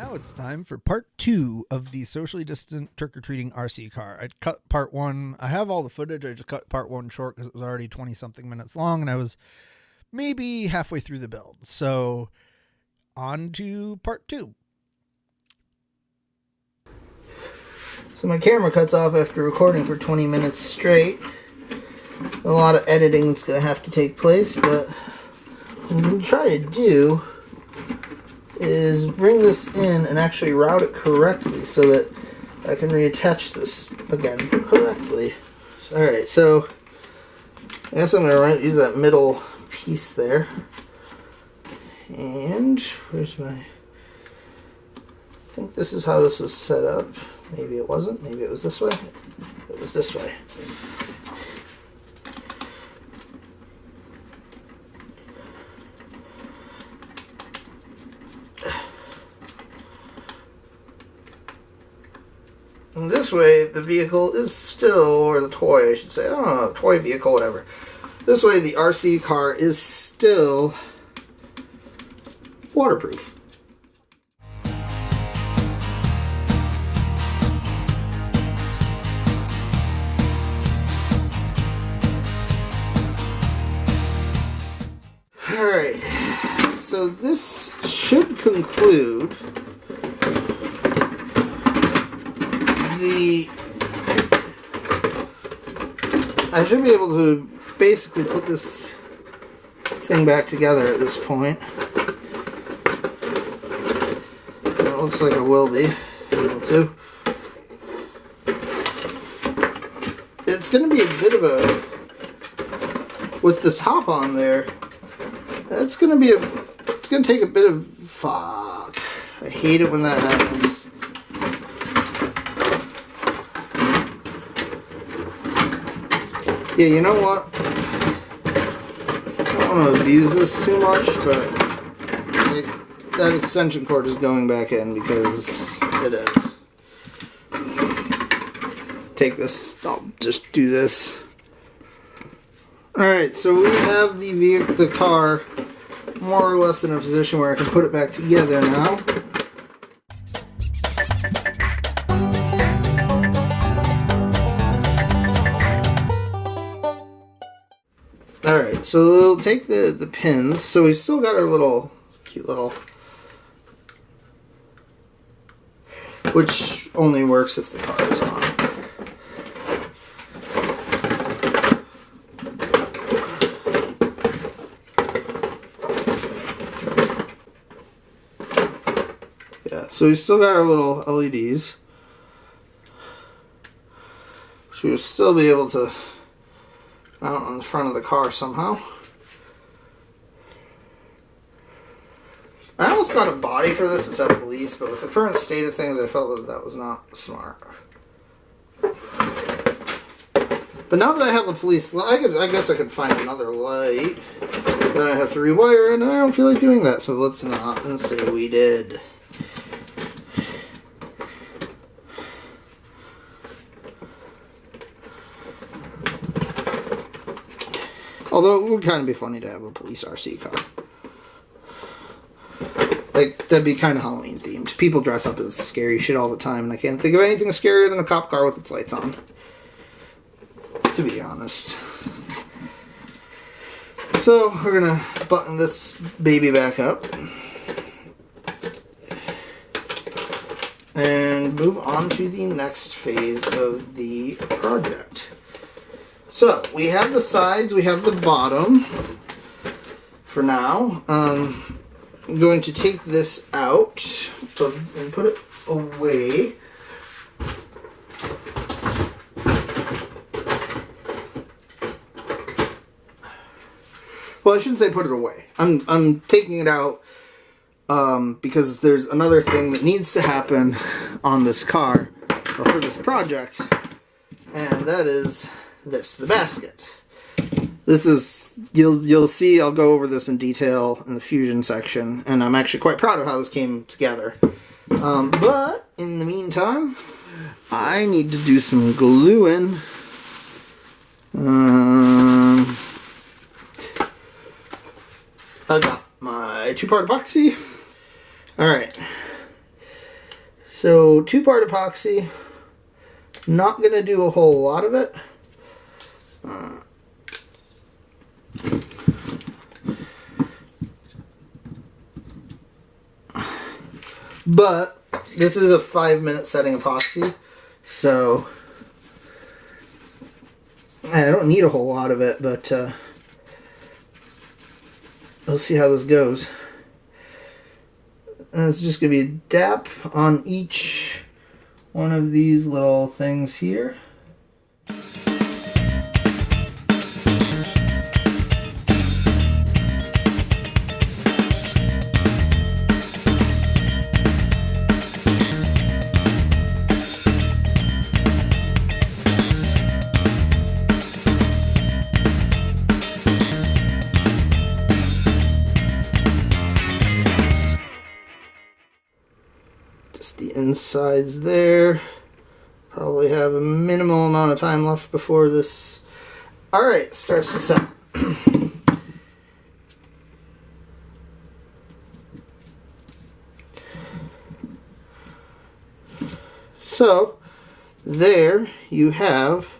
Now it's time for part 2 of the socially distant trick-or-treating RC car. I cut part 1. I have all the footage. I just cut part 1 short because it was already 20-something minutes long, and I was maybe halfway through the build. So, on to part 2. So my camera cuts off after recording for 20 minutes straight. A lot of editing that's going to have to take place, but what I'm going to try to do is bring this in and actually route it correctly so that I can reattach this again correctly. Alright, so I guess I'm going to use that middle piece there. And where's my... I think this is how this was set up. Maybe it wasn't. Maybe it was this way. It was this way. And this way, the vehicle is still, or the toy, I should say, I don't know, toy vehicle, whatever. This way, the RC car is still waterproof. Alright, so this should conclude I should be able to basically put this thing back together at this point. It looks like I will be able to. It's going to be a bit of a, with this top on there, it's going to take a bit of, fuck, I hate it when that happens. Yeah, you know what? I don't want to abuse this too much, but that extension cord is going back in because it is. Take this, I'll just do this. Alright, so we have the car more or less in a position where I can put it back together now. Alright, so we'll take the pins. So we've still got our little, cute little, which only works if the car is on. Yeah, so we've still got our little LEDs, which we will still be able to mount on the front of the car somehow. I almost got a body for this instead of police, but with the current state of things, I felt that was not smart. But now that I have a police light, I guess I could find another light. Then I have to rewire it, and I don't feel like doing that, so let's not, and say we did. Although it would kind of be funny to have a police RC car. Like, that'd be kind of Halloween themed. People dress up as scary shit all the time, and I can't think of anything scarier than a cop car with its lights on. To be honest. So, we're gonna button this baby back up. And move on to the next phase of the project. So, we have the sides, we have the bottom for now. I'm going to take this out and put it away. Well, I shouldn't say put it away. I'm taking it out because there's another thing that needs to happen on this car, or for this project, and that is this, the basket. This is, you'll see, I'll go over this in detail in the Fusion section, and I'm actually quite proud of how this came together. But, in the meantime, I need to do some gluing. I got my 2-part epoxy. Alright. So 2-part epoxy. Not going to do a whole lot of it. But this is a 5-minute setting epoxy, so I don't need a whole lot of it, but we'll see how this goes. And it's just going to be a dap on each one of these little things here. Just the insides there. Probably have a minimal amount of time left before this. Alright, starts to set. So, there you have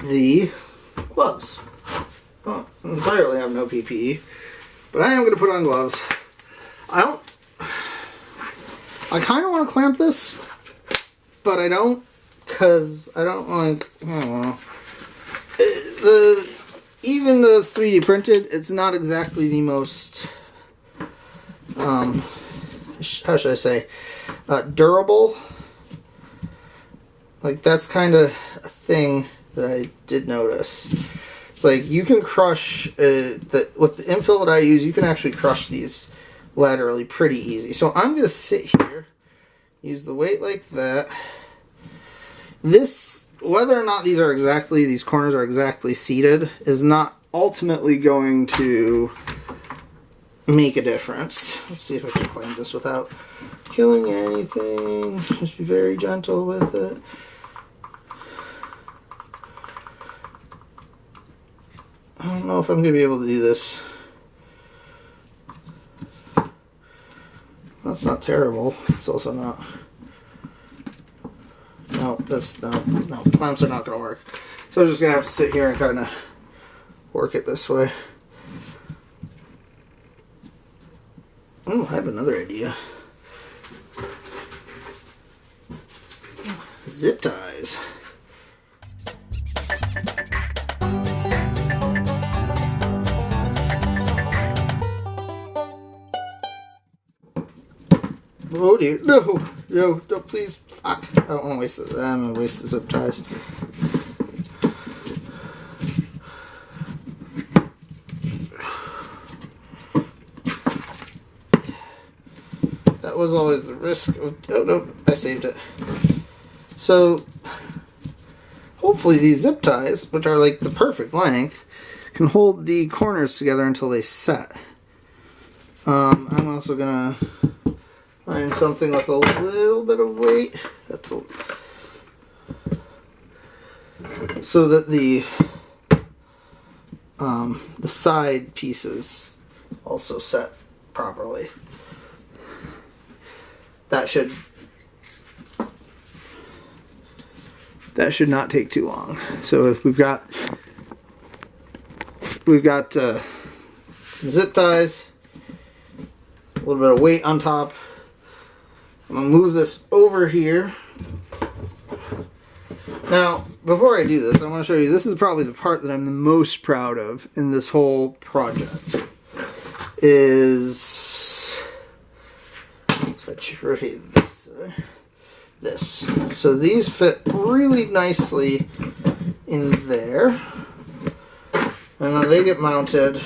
the gloves. Well, entirely have no PPE, but I am going to put on gloves. I kind of want to clamp this, but I don't, because I don't like, I don't know. Even though it's 3D printed, it's not exactly the most, how should I say, durable. Like, that's kind of a thing that I did notice. It's like, you can crush, with the infill that I use, you can actually crush these laterally pretty easy. So I'm going to sit here, use the weight like that. This, whether or not these corners are exactly seated, is not ultimately going to make a difference. Let's see if I can clamp this without killing anything. Just be very gentle with it. I don't know if I'm going to be able to do this. That's not terrible. It's also not. No, clamps are not going to work. So I'm just going to have to sit here and kind of work it this way. Oh, I have another idea. Zip ties. Oh dear, no, please, fuck. I don't want to waste it. I'm going to waste the zip ties. That was always the risk of, oh no, I saved it. So, hopefully these zip ties, which are like the perfect length, can hold the corners together until they set. I'm also going to find something with a little bit of weight. So that the side pieces also set properly. That should not take too long. So we've got some zip ties, a little bit of weight on top. I'm going to move this over here. Now, before I do this, I want to show you, this is probably the part that I'm the most proud of in this whole project. If I rotate this. So these fit really nicely in there. And then they get mounted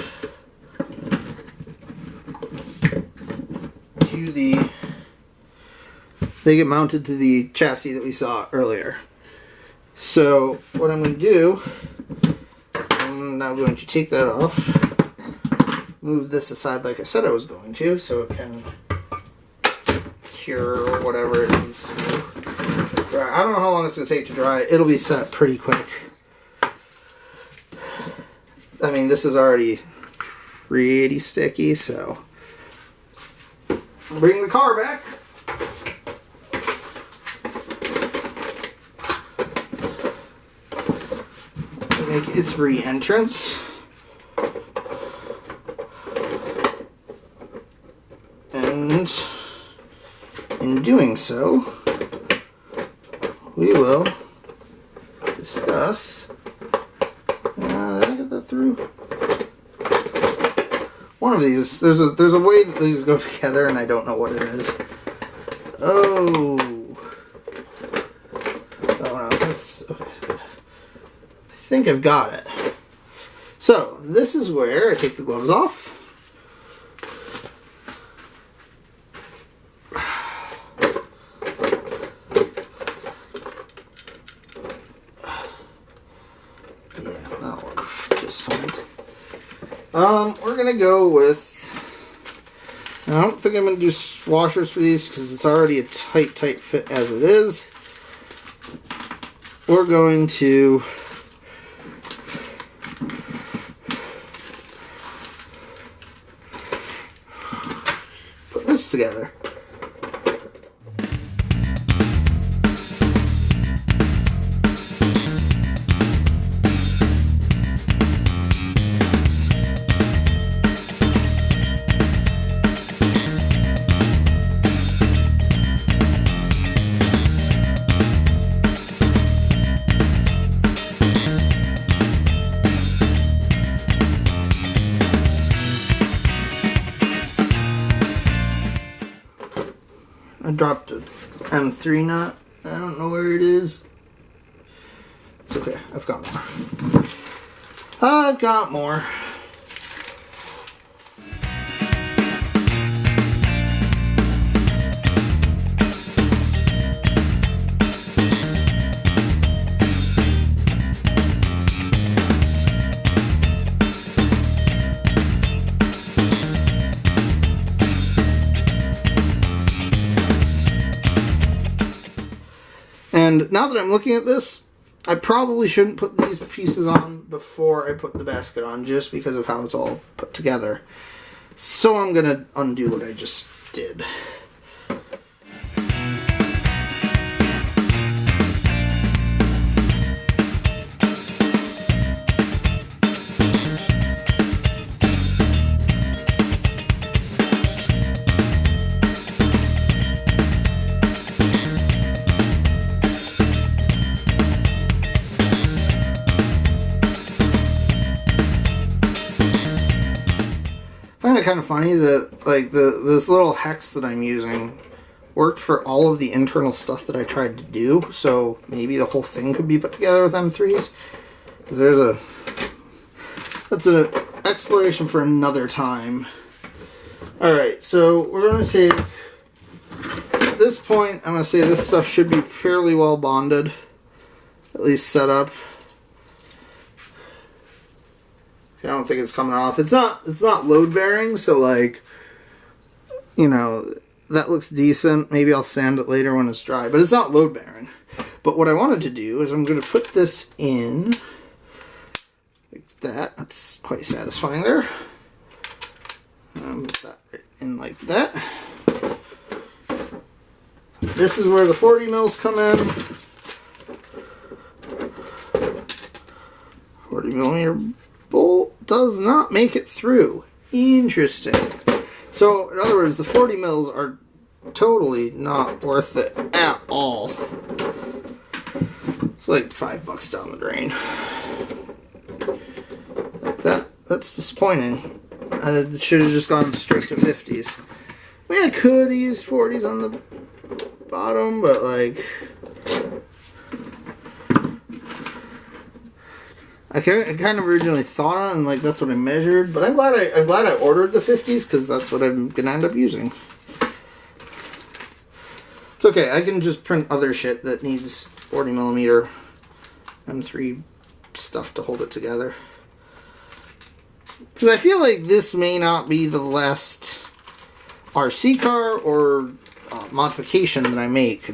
to the chassis that we saw earlier. So what I'm going to do, I'm now going to take that off, move this aside like I said I was going to, so it can cure or whatever it needs to dry. I don't know how long it's going to take to dry. It'll be set pretty quick. I mean, this is already pretty sticky, so bring the car back. Make its re-entrance. And in doing so, we will discuss. Did I get that through? One of these. There's a way that these go together, and I don't know what it is. Oh. Oh no, that's okay. I think I've got it. So this is where I take the gloves off. We're gonna go with. I don't think I'm gonna do washers for these because it's already a tight fit as it is. We're going to put this together. I dropped a M3 nut. I don't know where it is. It's okay. I've got more. I've got more. And now that I'm looking at this, I probably shouldn't put these pieces on before I put the basket on, just because of how it's all put together. So I'm going to undo what I just did. I find it kind of funny that like this little hex that I'm using worked for all of the internal stuff that I tried to do, so maybe the whole thing could be put together with M3s. Because that's an exploration for another time. Alright, so we're going to take, at this point, I'm going to say this stuff should be fairly well bonded, at least set up. I don't think it's coming off. It's not load bearing, so like, you know, that looks decent. Maybe I'll sand it later when it's dry, but it's not load bearing. But what I wanted to do is I'm going to put this in like that. That's quite satisfying there. Put that right in like that. This is where the 40 mils come in. 40 millimeter bolt does not make it through. Interesting. So, in other words, the 40 mils are totally not worth it at all. It's like $5 down the drain. Like that's disappointing. I should have just gone straight to 50s. I mean, I could have used 40s on the bottom, but like, I kind of originally thought on, and like that's what I measured, but I'm glad I ordered the 50s because that's what I'm gonna end up using. It's okay. I can just print other shit that needs 40 millimeter M3 stuff to hold it together. Because I feel like this may not be the last RC car or modification that I make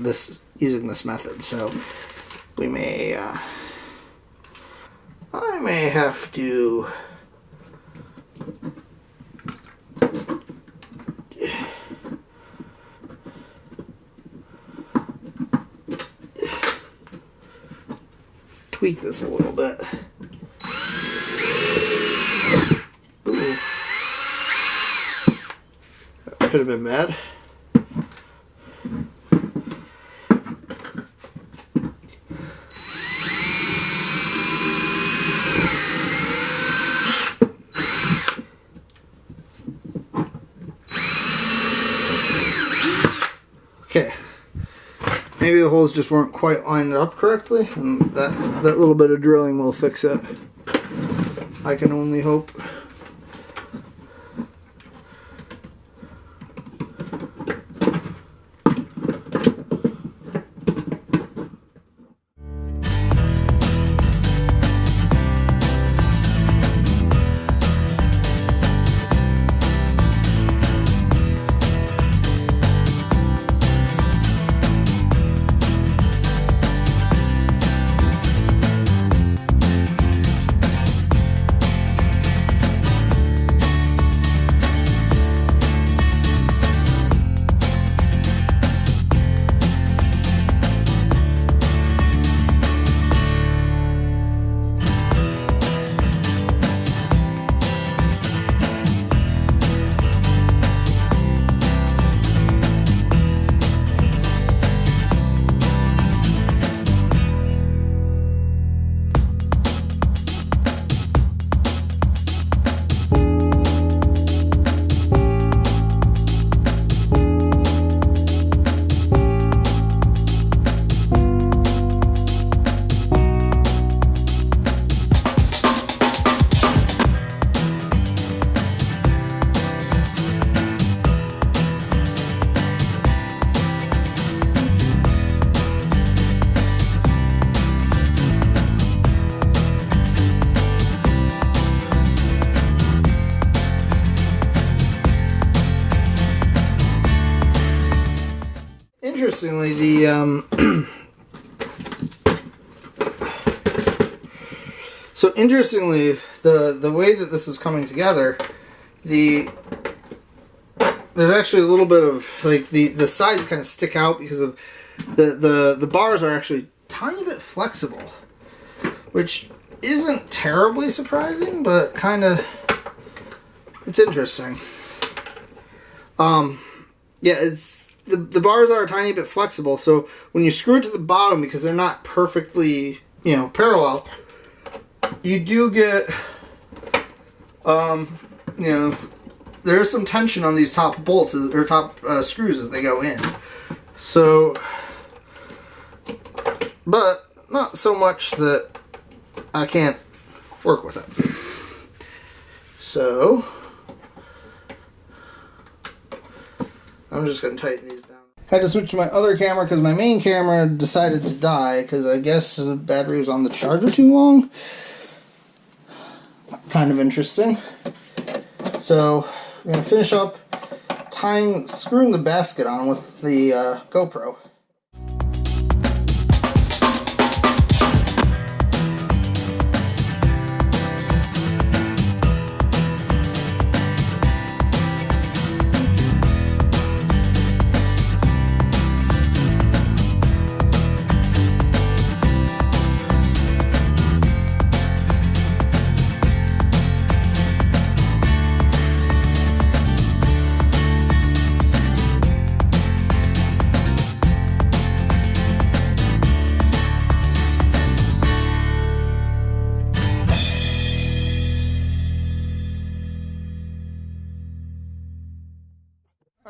using this method, so we may. I may have to tweak this a little bit. Ooh. That could have been bad. Okay, maybe the holes just weren't quite lined up correctly, and that little bit of drilling will fix it. I can only hope. Interestingly, the way that this is coming together, there's actually a little bit of like the sides kind of stick out because of the bars are actually a tiny bit flexible, which isn't terribly surprising, but kind of it's interesting. Yeah, it's. The bars are a tiny bit flexible, so when you screw it to the bottom, because they're not perfectly, parallel, you do get, there's some tension on these top bolts, or top screws as they go in. So, but not so much that I can't work with it. So, I'm just going to tighten these down. Had to switch to my other camera because my main camera decided to die because I guess the battery was on the charger too long. Kind of interesting. So I'm going to finish up screwing the basket on with the GoPro.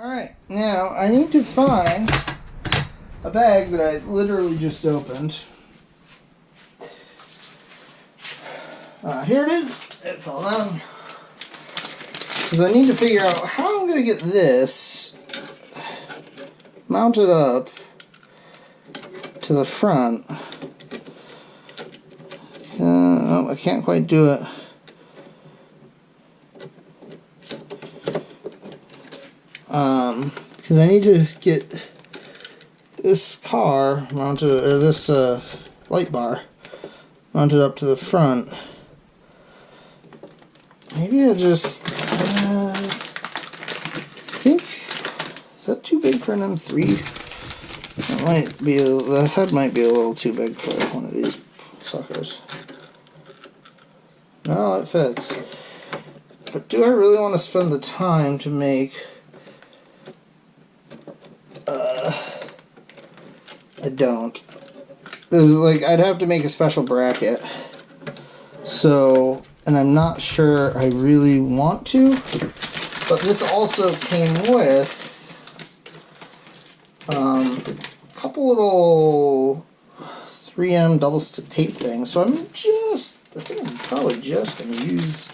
Alright, now I need to find a bag that I literally just opened. Here it is. It fell down. Because I need to figure out how I'm going to get this mounted up to the front. Oh, I can't quite do it. Because I need to get this car mounted, or this light bar mounted up to the front. Maybe I'll just think, is that too big for an M3? That might be, the head might be a little too big for one of these cocksuckers. No, it fits. But do I really want to spend the time to make... I don't. This is like, I'd have to make a special bracket. So, and I'm not sure I really want to. But this also came with a couple little 3M double stick tape things. So I think I'm probably just going to use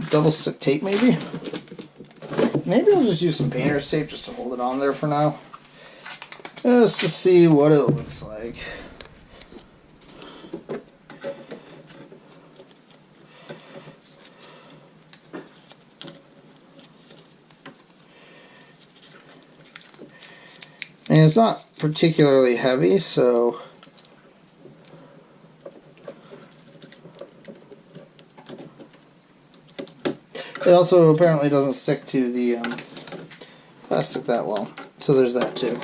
double stick tape maybe. Maybe I'll just use some painter's tape just to hold it on there for now. Just to see what it looks like. And it's not particularly heavy, so it also apparently doesn't stick to the plastic that well. So there's that too.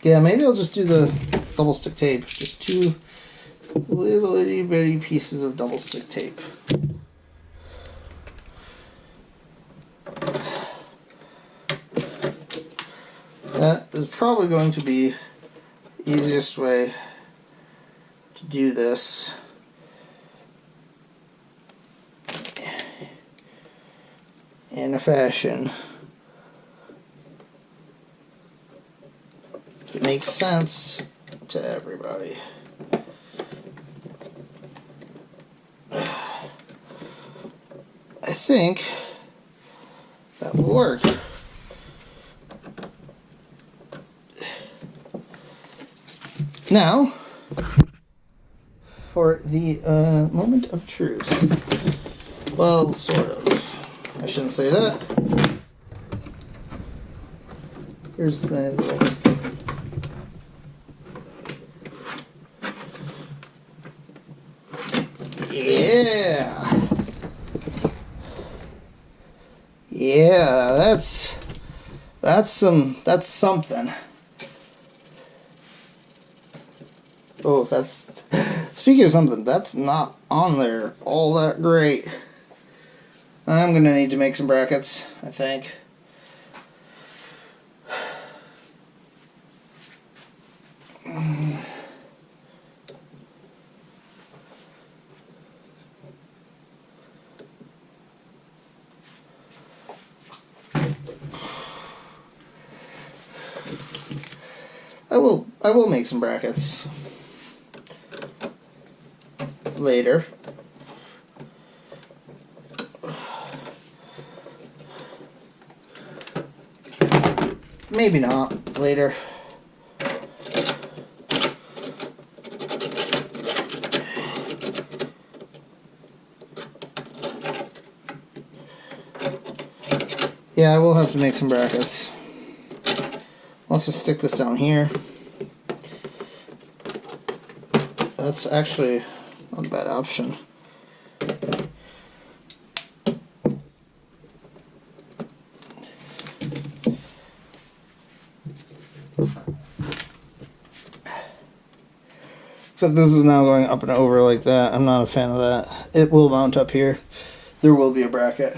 Yeah, maybe I'll just do the double stick tape. Just 2 little itty bitty pieces of double stick tape. That is probably going to be the easiest way to do this. In a fashion that makes sense to everybody. I think that will work. Now, for the moment of truth. Well, sort of. I shouldn't say that. Here's my little... Yeah! Yeah, that's something. Oh, that's... Speaking of something, that's not on there all that great. I'm gonna need to make some brackets, I think. I will make some brackets later. Maybe not later. Yeah, I will have to make some brackets. Let's just stick this down here. That's actually not a bad option. Except this is now going up and over like that. I'm not a fan of that. It will mount up here. There will be a bracket.